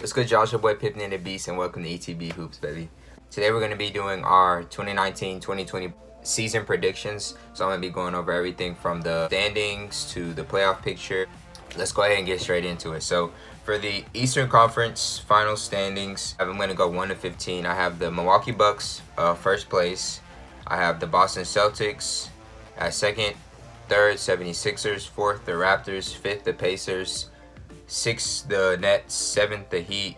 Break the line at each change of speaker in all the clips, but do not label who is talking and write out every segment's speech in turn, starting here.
What's good, y'all? It's your boy Pippin and the Beast, and welcome to ETB Hoops, baby. Today we're going to be doing our 2019-2020 season predictions. So I'm going to be going over everything from the standings to the playoff picture. Let's go ahead and get straight into it. So for the Eastern Conference final standings, I'm going to go 1 to 15. I have the Milwaukee Bucks first place. I have the Boston Celtics at second. Third, 76ers. Fourth, the Raptors. Fifth, the Pacers. Sixth, the Nets. Seventh, the Heat.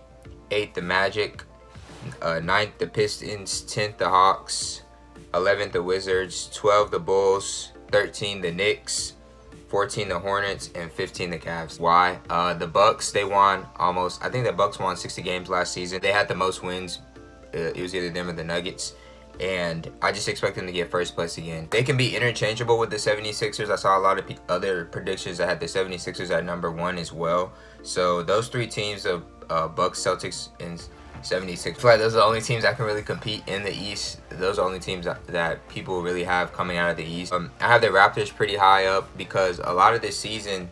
Eighth, the Magic. Ninth, the Pistons. 10th, the Hawks. 11th, the Wizards. 12th, the Bulls. 13, the Knicks. 14, the Hornets. And 15, the Cavs. Why? The Bucks, they won almost, I think the Bucks won 60 games last season. They had the most wins. It was either them or the Nuggets. And I just expect them to get first place again. They can be interchangeable with the 76ers. I saw a lot of other predictions that had the 76ers at number 1 as well. So those three teams of Bucks, Celtics, and 76, I feel like those are the only teams that can really compete in the East. Those are the only teams that people really have coming out of the East. I have the Raptors pretty high up because a lot of this season,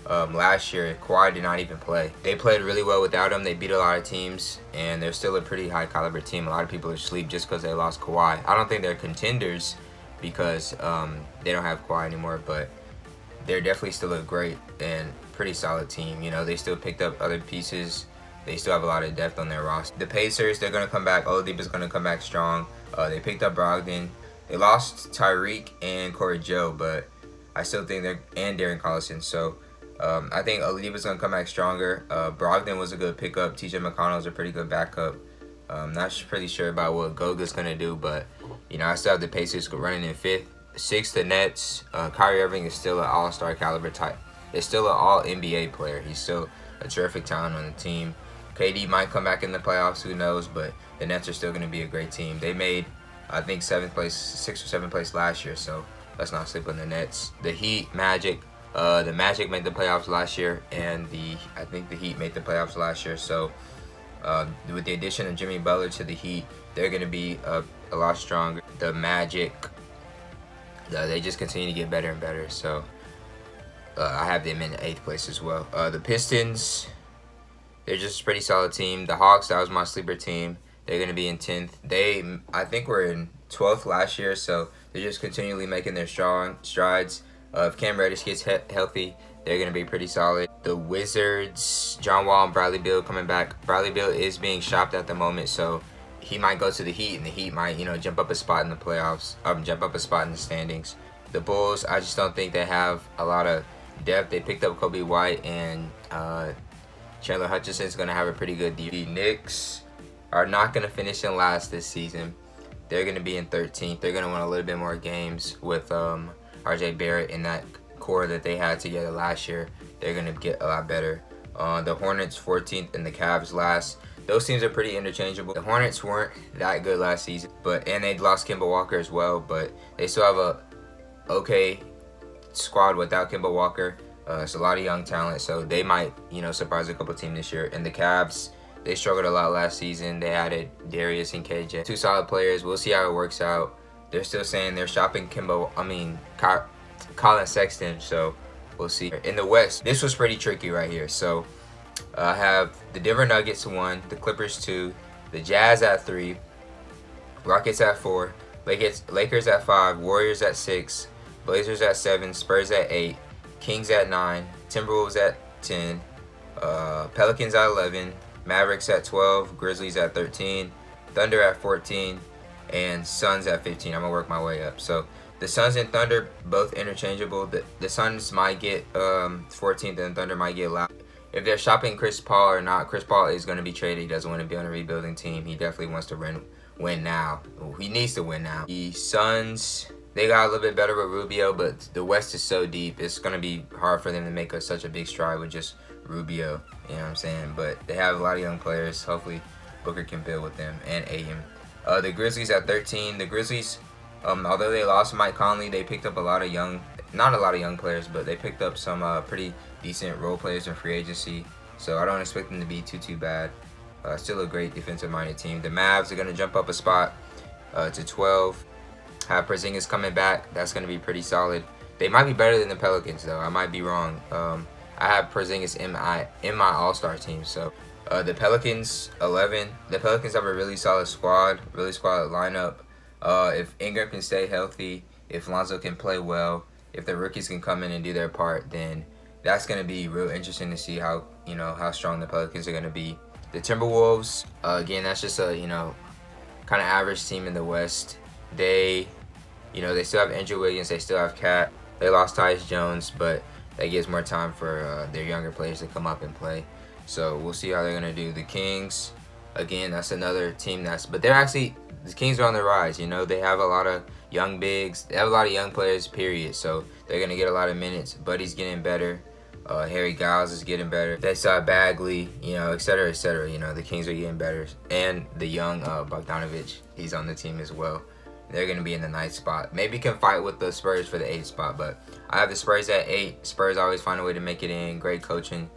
last year, Kawhi did not even play. They played really well without him. They beat a lot of teams, and they're still a pretty high caliber team. A lot of people are asleep just because they lost Kawhi. I don't think they're contenders because they don't have Kawhi anymore, but they're definitely still a great and pretty solid team. You know, they still picked up other pieces. They still have a lot of depth on their roster. The Pacers, they're going to come back. Oladipo's going to come back strong. They picked up Brogdon. They lost Tyreek and Corey Joe, but I still think and Darren Collison. So I think Oladipo's going to come back stronger. Brogdon was a good pickup. TJ McConnell's a pretty good backup. Not pretty sure about what Goga's going to do, but, you know, I still have the Pacers running in 5th. 6th, the Nets. Kyrie Irving is still an all-star caliber type. He's still an all-NBA player. He's still a terrific talent on the team. KD might come back in the playoffs, who knows, but the Nets are still going to be a great team. They made, I think, 6th or 7th place last year, so let's not sleep on the Nets. The Heat, Magic. The Magic made the playoffs last year, and I think the Heat made the playoffs last year. So with the addition of Jimmy Butler to the Heat, they're going to be a lot stronger. The Magic, they just continue to get better and better. So I have them in 8th place as well. The Pistons, they're just a pretty solid team. The Hawks, that was my sleeper team. They're going to be in 10th. I think were in 12th last year, so they're just continually making their strides. If Cam Reddish gets healthy, they're going to be pretty solid. The Wizards, John Wall and Bradley Beal coming back. Bradley Beal is being shopped at the moment, so he might go to the Heat, and the Heat might, jump up a spot in the playoffs, jump up a spot in the standings. The Bulls, I just don't think they have a lot of depth. They picked up Kobe White, and Chandler Hutchison's going to have a pretty good deal. The Knicks are not going to finish in last this season. They're going to be in 13th. They're going to win a little bit more games with RJ Barrett and that core that they had together last year. They're going to get a lot better. The Hornets 14th and the Cavs last. Those teams are pretty interchangeable. The Hornets weren't that good last season, and they lost Kemba Walker as well, but they still have a okay squad without Kemba Walker. It's a lot of young talent, so they might, surprise a couple teams this year. And the Cavs, they struggled a lot last season. They added Darius and KJ. 2 solid players. We'll see how it works out. They're still saying they're shopping Colin Sexton, so we'll see. In the West, this was pretty tricky right here. So I have the Denver Nuggets 1, the Clippers 2, the Jazz at 3, Rockets at 4, Lakers at 5, Warriors at 6, Blazers at 7, Spurs at 8, Kings at 9, Timberwolves at 10, Pelicans at 11, Mavericks at 12, Grizzlies at 13, Thunder at 14, and Suns at 15. I'm going to work my way up. So the Suns and Thunder, both interchangeable. The Suns might get 14th and Thunder might get last. If they're shopping Chris Paul or not, Chris Paul is going to be traded. He doesn't want to be on a rebuilding team. He definitely wants to win now. He needs to win now. The Suns, they got a little bit better with Rubio, but the West is so deep. It's going to be hard for them to make such a big stride with just Rubio. You know what I'm saying? But they have a lot of young players. Hopefully Booker can build with them and Ayton. The Grizzlies at 13. The Grizzlies, although they lost Mike Conley, they picked up a lot of not a lot of young players, but they picked up some pretty decent role players in free agency. So I don't expect them to be too bad. Still a great defensive-minded team. The Mavs are going to jump up a spot to 12. Have Porzingis coming back. That's going to be pretty solid. They might be better than the Pelicans, though. I might be wrong. I have Porzingis in my All-Star team, so The Pelicans 11. The Pelicans have a really solid squad, really solid lineup. If Ingram can stay healthy, if Lonzo can play well, if the rookies can come in and do their part, then that's going to be real interesting to see how strong the Pelicans are going to be. The Timberwolves, again, that's just a kind of average team in the West. They still have Andrew Wiggins, they still have Cat. They lost Tyus Jones, but that gives more time for their younger players to come up and play. So we'll see how they're gonna do. The Kings, again, that's another team but the Kings are on the rise. They have a lot of young bigs, they have a lot of young players, period. So they're gonna get a lot of minutes. Buddy's getting better. Harry Giles is getting better. They saw Bagley, et cetera, et cetera. The Kings are getting better. And the young Bogdanovich, he's on the team as well. They're going to be in the 9th spot. Maybe can fight with the Spurs for the 8th spot, but I have the Spurs at 8. Spurs always find a way to make it in. Great coaching.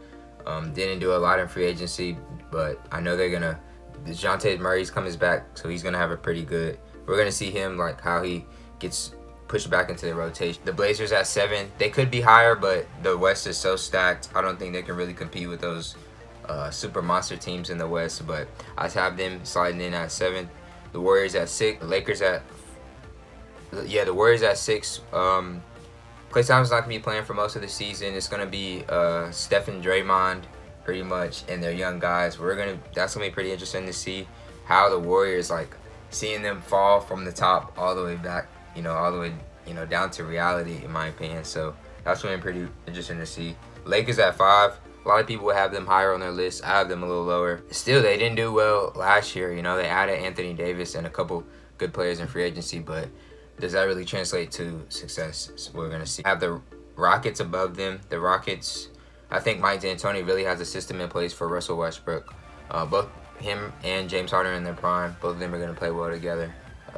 Didn't do a lot in free agency, but I know they're going to. DeJounte Murray's coming back, so he's going to have a pretty good. We're going to see him, like, how he gets pushed back into the rotation. The Blazers at 7. They could be higher, but the West is so stacked. I don't think they can really compete with those super monster teams in the West, but I have them sliding in at 7. The Warriors at 6. The Lakers at the Warriors at 6. Klay Thompson's not going to be playing for most of the season. It's going to be Steph and Draymond pretty much and their young guys. That's going to be pretty interesting to see how the Warriors, like, seeing them fall from the top all the way back, all the way, down to reality, in my opinion. So that's going to be pretty interesting to see. Lakers at 5. A lot of people would have them higher on their list. I have them a little lower. Still, they didn't do well last year. They added Anthony Davis and a couple good players in free agency, but does that really translate to success? So we're going to see. I have the Rockets above them. The Rockets, I think Mike D'Antoni really has a system in place for Russell Westbrook. Both him and James Harden in their prime. Both of them are going to play well together.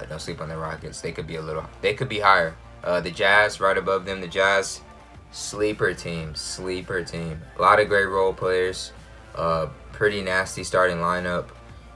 Don't sleep on the Rockets. They could be higher. The Jazz right above them. The Jazz, sleeper team. A lot of great role players. Pretty nasty starting lineup.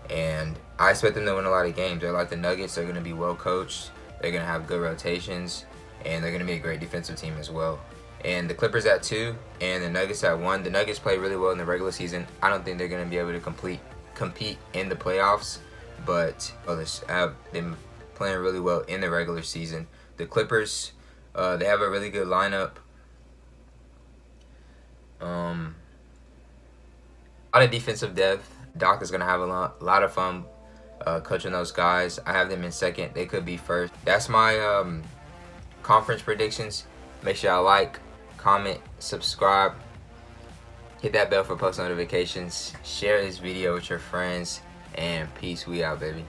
And I expect them to win a lot of games. They're like the Nuggets. They're going to be well coached. They're going to have good rotations, and they're going to be a great defensive team as well. And the Clippers at 2, and the Nuggets at 1. The Nuggets play really well in the regular season. I don't think they're going to be able to compete in the playoffs, but others have been playing really well in the regular season. The Clippers, they have a really good lineup. A lot of defensive depth. Doc is going to have a lot of fun coaching those guys. I have them in 2nd. They could be 1st. That's my conference predictions. Make sure y'all like, comment, subscribe, hit that bell for post notifications, share this video with your friends, and peace. We out, baby.